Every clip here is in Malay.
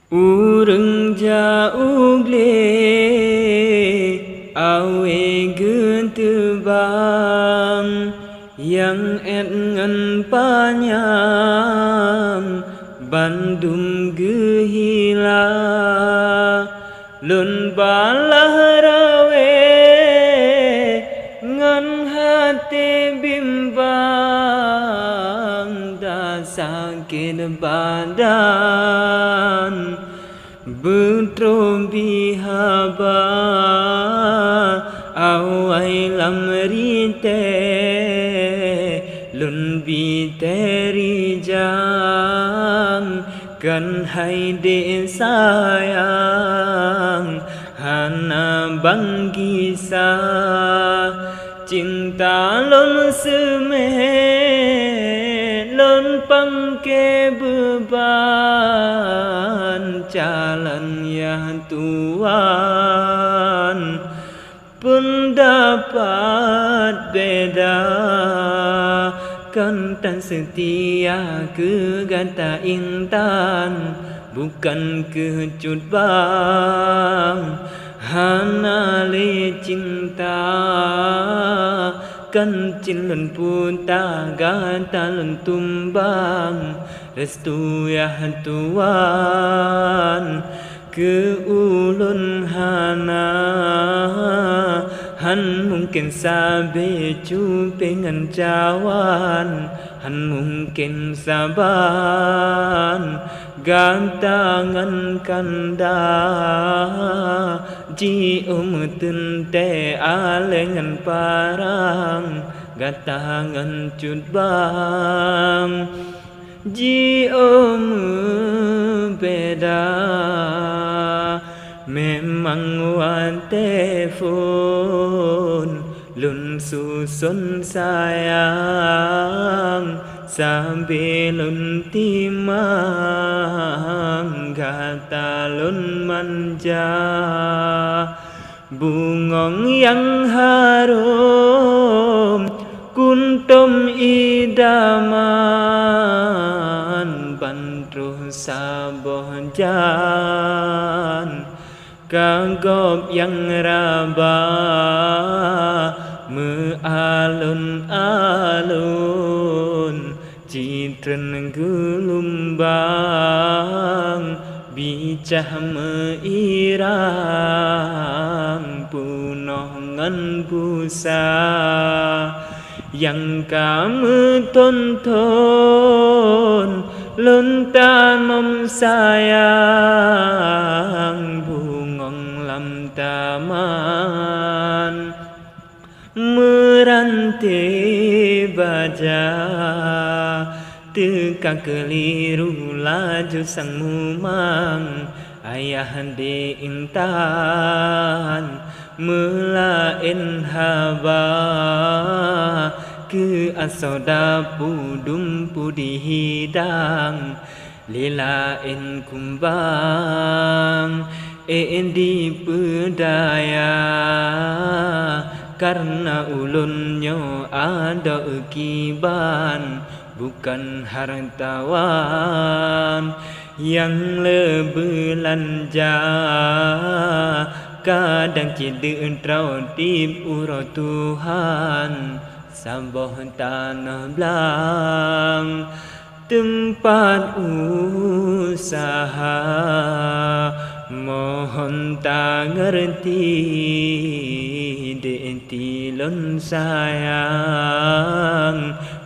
Urang jaugle awe gentebang yang ngan panyang Bandung gehila lun balah rawe ngan hati bimbang da sakit badan Betro bihaba awai lamrite lun biteri jang kan hai de sayang hana banggisa cinta lon semeh lon pangke beban jalan yang Tuhan pun dapat beda kan tan setia ke gata intan bukan kecut bang hana le cinta kan cinlun puta gata lun tumbang restu ya Tuhan ke ulun hana han mungkin sabe cupengan cawan han mungkin saban gantangan kanda ji tente alengan parang gatangan cut bang ji beda memang wan telefon lun susun sayang sambil lun timang kata lun manja bungong yang harum kuntum idaman bandruh saboh jan kagop yang rabah mealun-alun citren gelumbang bicah meirang punongan busa yang kamu tonton lontan mom sayang bungong lam taman merantai baja teka keliru laju sang mumang ayah de intan melain haba ke asoda pudum pudi hidang lilain kumbang di pedaya karena ulunnya ada ukiban bukan hartawan yang lebelanja kadang cedek trau tip uro Tuhan saboh tanah belang tempat usaha mohon tak ngerti dentilon sayang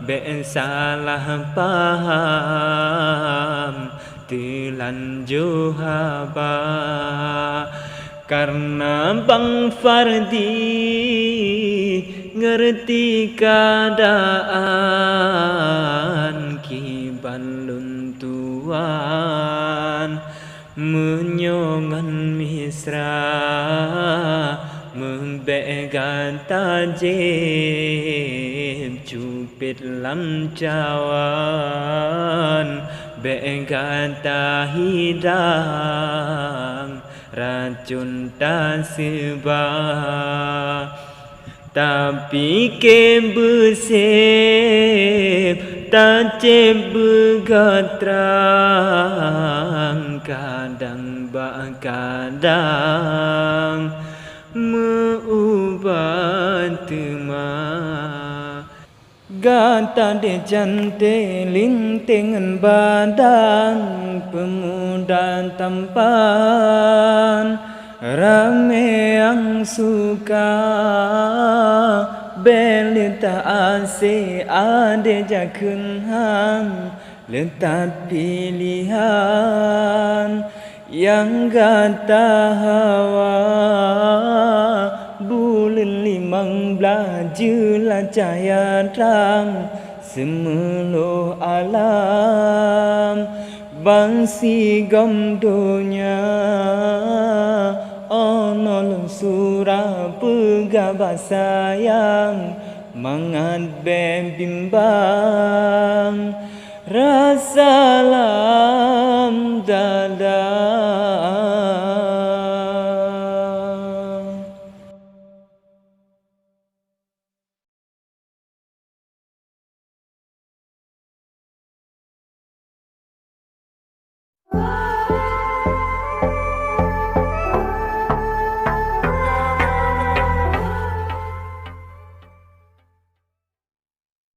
be salah paham telanjur haba karena Bang Fardi ngerti keadaan kiban lun tuan menyongan misra membegan tajib cupit lam cawan began tahidang racun tak sebab tapi ke bersep tak cep begatrang kadang kadang meubat tema gata de jante lintingan badan pemuda tampan rame yang suka belita ase ade jakun hang letak pilihan yang gata hawa bulan 15 lah cahaya terang semeluh alam bangsi gomdonya onolong surah pegabah sayang mangat bimbang rasa lam